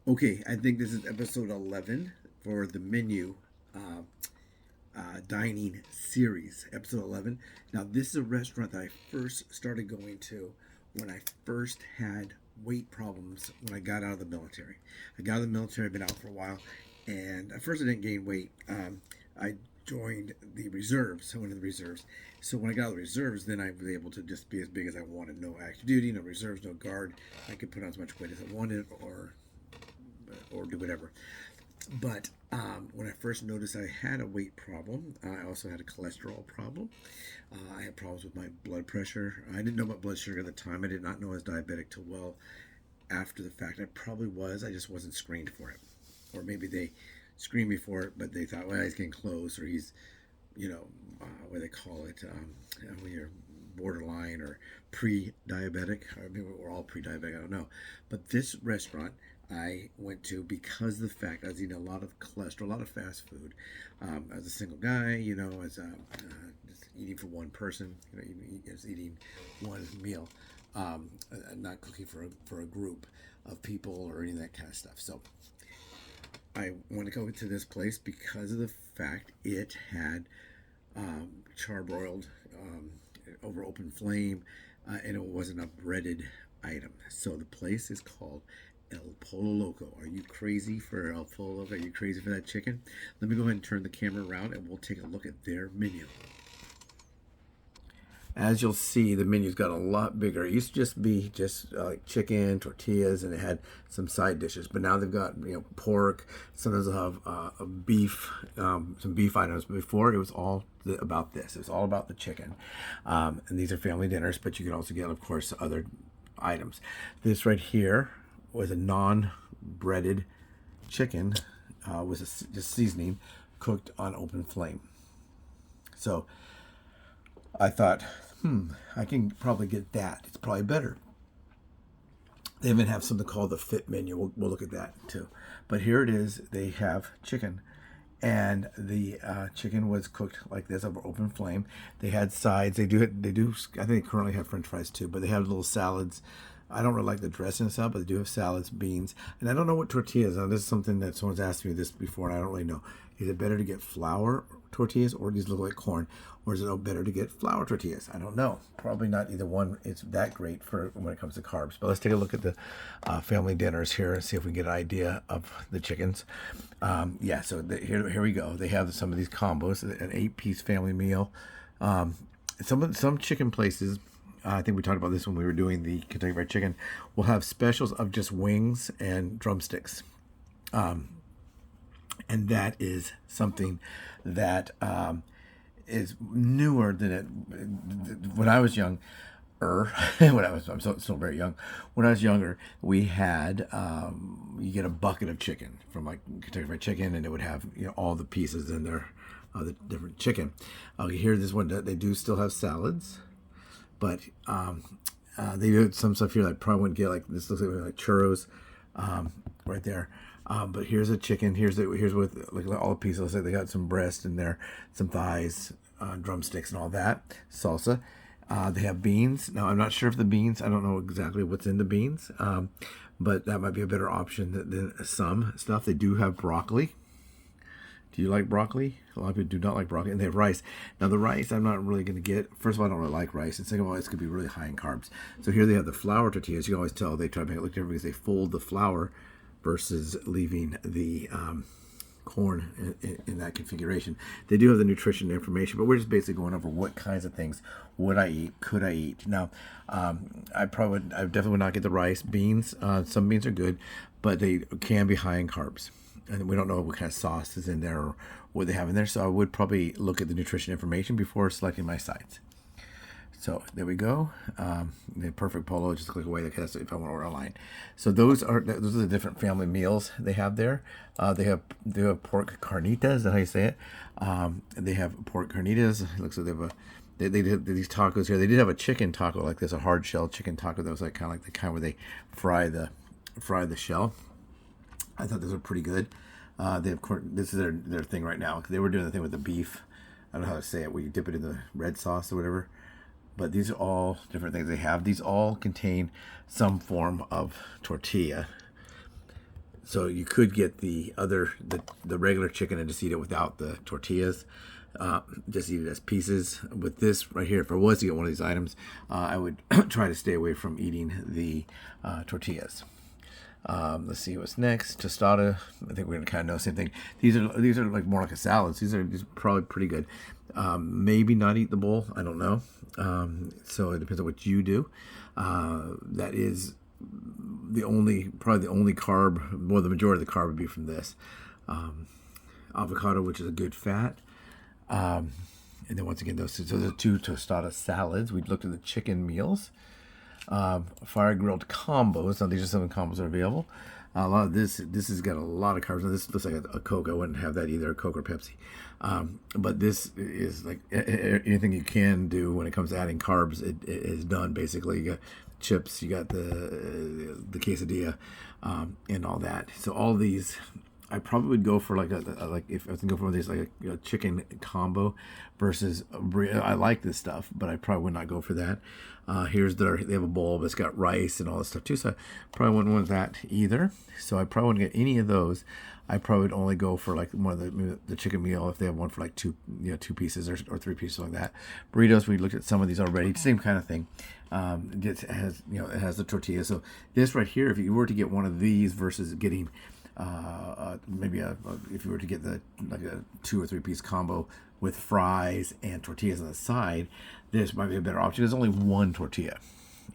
Okay, I think this is episode 11 for the menu uh, dining series, episode 11. Now, this is a restaurant that I first started going to when I first had weight problems when I got out of the military. I got out of the military, I've been out for a while, and at first I didn't gain weight. I joined the reserves. I went to the reserves. So when I got out of the reserves, then I was able to just be as big as I wanted. No active duty, no reserves, no guard. I could put on as much weight as I wanted, or do whatever. But when I first noticed I had a weight problem, I also had a cholesterol problem. I had problems with my blood pressure. I didn't know about blood sugar at the time. I did not know I was diabetic till well after the fact. I probably was. I just wasn't screened for it. Or maybe they screened me for it, but they thought, well, he's getting close, or he's, what do they call it, when you're borderline or pre-diabetic. I mean, we're all pre-diabetic. I don't know, but this restaurant I went to because of the fact I was eating a lot of cholesterol, a lot of fast food. As a single guy, as just eating for one person, just eating one meal, not cooking for a group of people or any of that kind of stuff. So I want to go to this place because of the fact it had charbroiled over open flame, and it wasn't a breaded item. So the place is called El Pollo Loco. Are you crazy for El Pollo Loco? Are you crazy for that chicken? Let me go ahead and turn the camera around and we'll take a look at their menu. As you'll see, the menu's got a lot bigger. It used to just be like chicken, tortillas, and it had some side dishes. But now they've got pork. Sometimes they'll have a beef, some beef items. But before, it was all about this. It was all about the chicken. And these are family dinners, but you can also get, of course, other items. This right here was a non-breaded chicken with just seasoning cooked on open flame. So I thought, I can probably get that. It's probably better. They even have something called the Fit menu. We'll look at that too. But here it is. They have chicken, and the chicken was cooked like this over open flame. They had sides. They do. I think they currently have French fries too. But they have little salads. I don't really like the dressing and stuff, but they do have salads, beans, and I don't know what tortillas. Now, this is something that someone's asked me this before, and I don't really know. Is it better to get flour tortillas, or these look like corn, or is it better to get flour tortillas? I don't know. Probably not either one. It's that great for when it comes to carbs. But let's take a look at the family dinners here and see if we can get an idea of the chickens. Here we go. They have some of these combos, an 8-piece family meal. Some chicken places, I think we talked about this when we were doing the Kentucky Fried Chicken, will have specials of just wings and drumsticks. And that is something that is newer than it. When I was young, I'm still very young. When I was younger, we had you get a bucket of chicken from like Kentucky Fried Chicken, and it would have all the pieces in there, the different chicken. Here, this one they do still have salads, but they do some stuff here that I probably wouldn't get. Like this looks like churros, right there. But here's a chicken. Here's with like all the pieces. Looks like they got some breast in there, some thighs, drumsticks, and all that. Salsa. They have beans. Now I'm not sure if the beans. I don't know exactly what's in the beans, but that might be a better option than some stuff. They do have broccoli. Do you like broccoli? A lot of people do not like broccoli. And they have rice. Now, the rice, I'm not really going to get. First of all, I don't really like rice. And second of all, it's going to be really high in carbs. So here they have the flour tortillas. You can always tell they try to make it look different because they fold the flour versus leaving the corn in that configuration. They do have the nutrition information, but we're just basically going over what kinds of things would I eat, could I eat. Now, I definitely would not get the rice. Beans, some beans are good, but they can be high in carbs. And we don't know what kind of sauce is in there or what they have in there. So I would probably look at the nutrition information before selecting my sides. So there we go. The perfect polo, just click away. That's if I want to order online. So those are the different family meals they have there. They have pork carnitas. Is that how you say it? They have pork carnitas. It looks like they did these tacos here. They did have a chicken taco like this, a hard shell chicken taco that was like kind of like the kind where they fry the shell. I thought those were pretty good. They have this is their thing right now. They were doing the thing with the beef. I don't know how to say it, where you dip it in the red sauce or whatever. But these are all different things they have. These all contain some form of tortilla. So you could get the regular chicken and just eat it without the tortillas. Just eat it as pieces. With this right here, if I was to get one of these items, I would try to stay away from eating the tortillas. Let's see what's next. Tostada. I think we're gonna kind of know the same thing. These are like more like a salad. These are probably pretty good. Maybe not eat the bowl. I don't know. So it depends on what you do. That is probably the only carb. Well, the majority of the carb would be from this. Avocado, which is a good fat. And then once again, those are two tostada salads. We looked at the chicken meals. Fire grilled combos. Now these are some of the combos that are available. A lot of this has got a lot of carbs. Now, this looks like a Coke. I wouldn't have that either, a Coke or Pepsi. But this is like anything you can do when it comes to adding carbs. It is done basically. You got chips, you got the quesadilla, and all that. So all these, I probably would go for like if I was gonna go for one of these like a chicken combo versus I like this stuff, but I probably would not go for that. They have a bowl, but it's got rice and all this stuff too, so I probably wouldn't want that either. So I probably wouldn't get any of those. I probably would only go for like one of the chicken meal if they have one for like two pieces or 3 pieces like that. Burritos, we looked at some of these already, same kind of thing. It has the tortilla. So this right here, if you were to get one of these versus getting if you were to get a 2 or 3 piece combo with fries and tortillas on the side, this might be a better option. There's only one tortilla,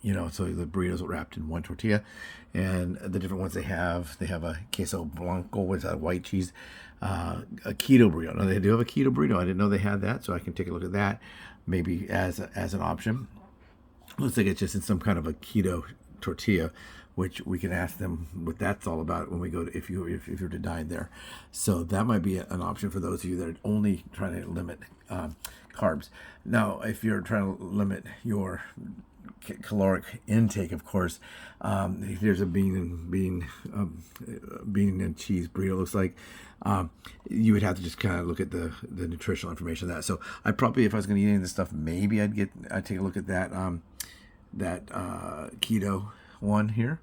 so the burritos are wrapped in one tortilla, and the different ones they have a queso blanco, which is white cheese, a keto burrito. Now they do have a keto burrito. I didn't know they had that, so I can take a look at that maybe as an option. Looks like it's just in some kind of a keto tortilla, which we can ask them what that's all about when we go to, if you're to dine there. So that might be an option for those of you that are only trying to limit carbs. Now, if you're trying to limit your caloric intake, of course, there's a bean and cheese burrito. Looks like you would have to just kind of look at the nutritional information of that. So I probably, if I was going to eat any of this stuff, maybe I'd take a look at that keto one here.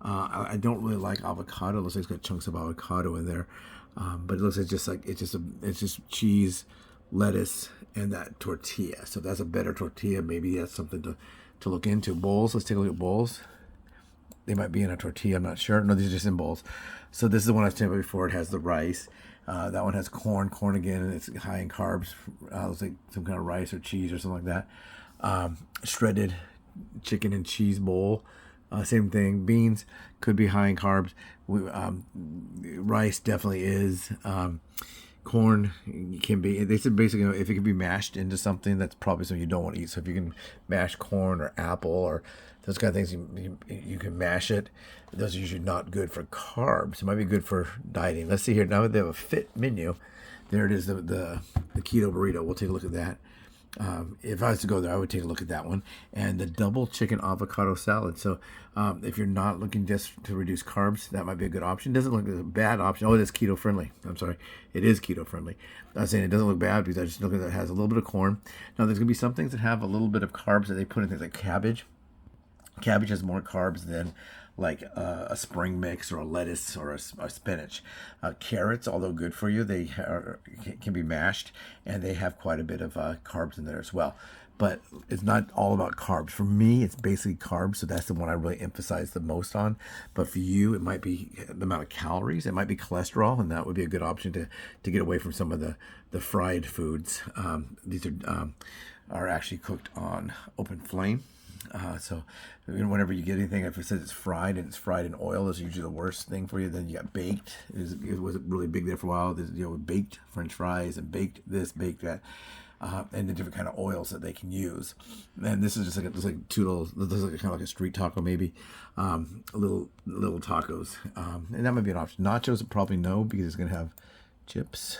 I don't really like avocado. It looks like it's got chunks of avocado in there, but it looks like it's just cheese, lettuce, and that tortilla. So if that's a better tortilla, maybe that's something to look into. Bowls. Let's take a look at bowls. They might be in a tortilla. I'm not sure. No, these are just in bowls. So this is the one I was telling you about before. It has the rice. That one has corn again, and it's high in carbs. Looks like some kind of rice or cheese or something like that. Shredded chicken and cheese bowl. Same thing. Beans could be high in carbs. Rice definitely is. Corn can be. They said basically, if it can be mashed into something, that's probably something you don't want to eat. So if you can mash corn or apple or those kind of things, you can mash it. Those are usually not good for carbs. It might be good for dieting. Let's see here. Now they have a fit menu. There it is, the keto burrito. We'll take a look at that. If I was to go there, I would take a look at that one. And the double chicken avocado salad. So if you're not looking just to reduce carbs, that might be a good option. Doesn't look like a bad option. Oh, it is keto friendly. I'm sorry. It is keto friendly. I'm saying it doesn't look bad because I just look at that. It has a little bit of corn. Now, there's going to be some things that have a little bit of carbs that they put in things like cabbage. Cabbage has more carbs than like a spring mix or a lettuce or a spinach. Carrots, although good for you, they can be mashed, and they have quite a bit of carbs in there as well. But it's not all about carbs. For me, it's basically carbs, so that's the one I really emphasize the most on. But for you, it might be the amount of calories. It might be cholesterol, and that would be a good option to get away from some of the fried foods. These are actually cooked on open flame. So whenever you get anything, if it says it's fried and it's fried in oil, is usually the worst thing for you. Then you got baked. It was really big there for a while. There's, baked French fries and baked this, baked that, and the different kind of oils that they can use. And this is just like two little, this is like kind of like a street taco maybe, little tacos, and that might be an option. Nachos, probably no, because it's gonna have chips.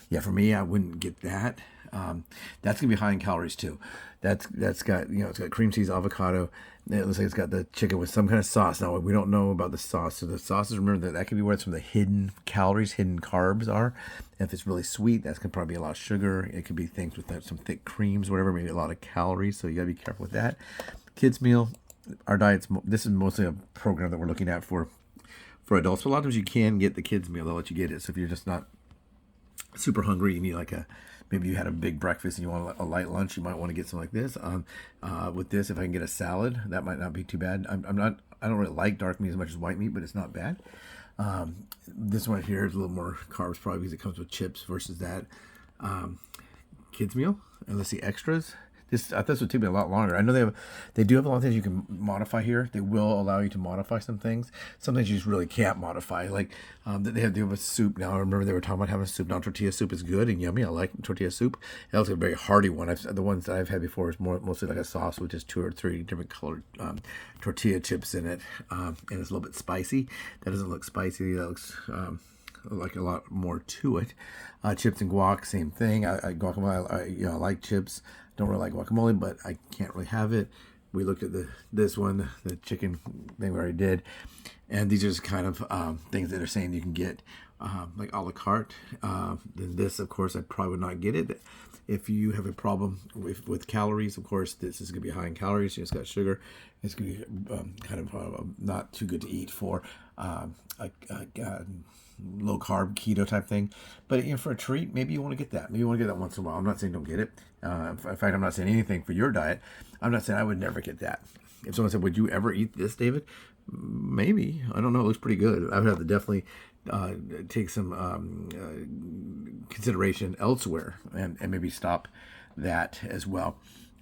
Yeah, for me, I wouldn't get that. That's gonna be high in calories too. That's got it's got cream cheese, avocado. It looks like it's got the chicken with some kind of sauce. Now we don't know about the sauce. So the sauces, remember that can be where some of the hidden calories, hidden carbs are. If it's really sweet, that's gonna probably be a lot of sugar. It could be things with some thick creams, whatever, maybe a lot of calories. So you gotta be careful with that. Kids meal, our diets. This is mostly a program that we're looking at for for adults. But a lot of times you can get the kids meal. They'll let you get it. So if you're just not super hungry, you need like maybe you had a big breakfast and you want a light lunch, you might want to get something like this. With this, if I can get a salad, that might not be too bad. I don't really like dark meat as much as white meat, but it's not bad. This one here is a little more carbs probably because it comes with chips versus that kids meal. And let's see extras. This would take me a lot longer. I know they do have a lot of things you can modify here. They will allow you to modify some things. Some things you just really can't modify. Like they have a soup now. I remember they were talking about having a soup. Now tortilla soup is good and yummy. I like tortilla soup. It's also a very hearty one. The ones that I've had before is mostly like a sauce with just 2 or 3 different colored tortilla chips in it, and it's a little bit spicy. That doesn't look spicy. That looks like a lot more to it. Chips and guac, same thing. Guacamole. I like chips. Don't really like guacamole, but I can't really have it. We looked at this one, the chicken thing we already did, and these are just kind of things that are saying you can get like a la carte. Then this, of course, I probably would not get it. If you have a problem with calories, of course, this is going to be high in calories. It's got sugar. It's going to be kind of not too good to eat for low carb keto type thing. But for a treat, maybe you want to get that. Maybe you want to get that once in a while. I'm not saying don't get it. In fact, I'm not saying anything for your diet. I'm not saying I would never get that. If someone said, would you ever eat this, David? Maybe. I don't know. It looks pretty good. I would have to definitely take some consideration elsewhere and maybe stop that as well.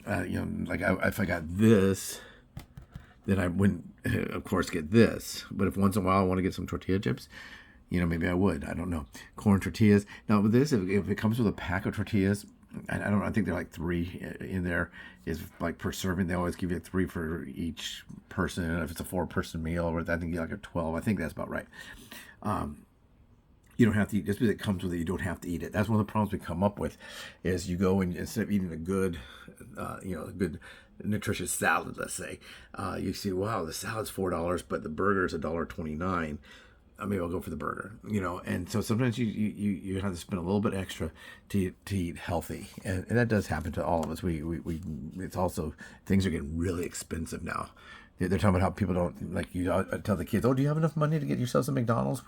Like if I got this, then I wouldn't, of course, get this. But if once in a while I want to get some tortilla chips, maybe I would. I don't know. Corn tortillas. Now with this, if it comes with a pack of tortillas, I think they're like 3 in there is like per serving. They always give you 3 for each person. And if it's a 4-person meal, or I think you get like a 12. I think that's about right. You don't have to eat, just because it comes with it, you don't have to eat it. That's one of the problems we come up with is you go and instead of eating a good, a good nutritious salad, let's say, you see, wow, the salad's $4, but the burger is $1.29. Maybe I'll go for the burger, and so sometimes you have to spend a little bit extra to eat healthy, and that does happen to all of us. We it's also, things are getting really expensive now. They're talking about how people don't, like, you tell the kids, oh, do you have enough money to get yourself some McDonald's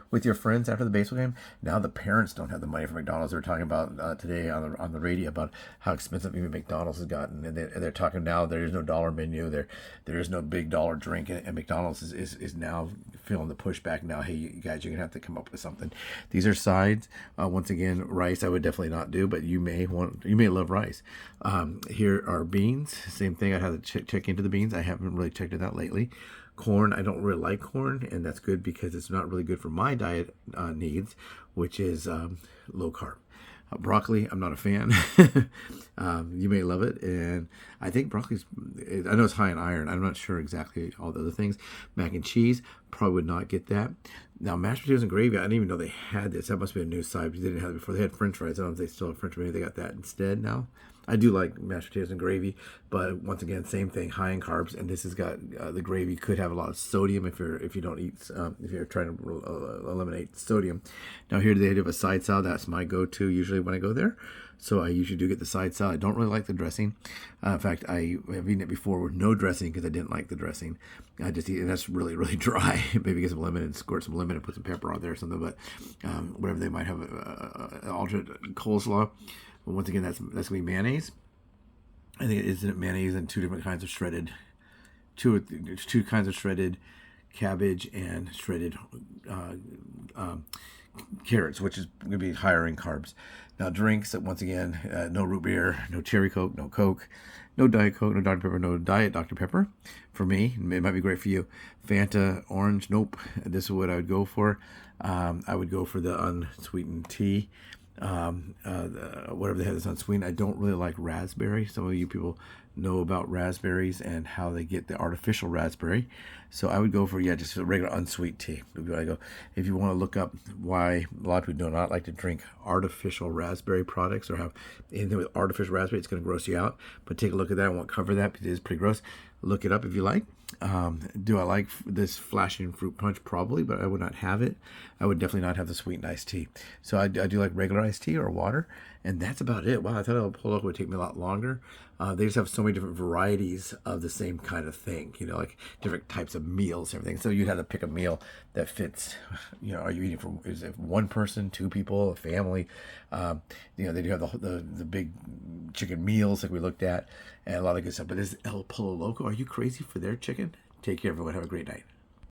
with your friends after the baseball game? Now the parents don't have the money for McDonald's. They're talking about today on the radio about how expensive even McDonald's has gotten, and they're talking now there is no dollar menu, there is no big dollar drink, and McDonald's is now feeling the pushback now. Hey, you guys, you're gonna have to come up with something. These are sides. Once again, rice I would definitely not do, but you may love rice. Here are beans. Same thing. I had to check into the beans. I haven't really checked it out lately. Corn, I don't really like corn, and that's good because it's not really good for my diet needs, which is low carb. Broccoli, I'm not a fan. You may love it, and I think broccoli's, I know it's high in iron. I'm not sure exactly all the other things. Mac and cheese, probably would not get that. Now, mashed potatoes and gravy, I didn't even know they had this. That must be a new side because they didn't have it before. They had french fries. I don't know if they still have french fries. Maybe they got that instead now. I do like mashed potatoes and gravy, but once again, same thing, high in carbs. And this has got the gravy could have a lot of sodium if you don't eat if you're trying to eliminate sodium. Now here they have a side salad. That's my go-to usually when I go there. So I usually do get the side salad. I don't really like the dressing. In fact, I have eaten it before with no dressing because I didn't like the dressing. I just eat it, and that's really, really dry. Maybe get some lemon and squirt some lemon and put some pepper on there or something. But whatever, they might have an alternate coleslaw. But once again, that's gonna be mayonnaise. I think it is mayonnaise and 2 different kinds of shredded, two kinds of shredded cabbage and shredded carrots, which is going to be higher in carbs. Now drinks, once again, no root beer, no cherry Coke, no Coke, no Diet Coke, no Dr. Pepper, no Diet Dr. Pepper. For me, it might be great for you. Fanta, orange, nope. This is what I would go for. I would go for the unsweetened tea. Whatever they have that's unsweetened. I don't really like raspberry. Some of you people know about raspberries and how they get the artificial raspberry. So I would go for, just a regular unsweet tea. I go, if you want to look up why a lot of people do not like to drink artificial raspberry products or have anything with artificial raspberry, it's going to gross you out. But take a look at that. I won't cover that because it is pretty gross. Look it up if you like. Do I like this flashing fruit punch? Probably, but I would not have it. I would definitely not have the sweetened iced tea. So I do like regular iced tea or water, and that's about it. Wow, I thought a Pollo Loco would take me a lot longer. They just have so many different varieties of the same kind of thing, like different types of meals, and everything. So you'd have to pick a meal that fits. Are you eating for, is it one person, two people, a family? They do have the big chicken meals like we looked at, and a lot of good stuff. But this El Pollo Loco, are you crazy for their chicken? Take care, everyone. Have a great night.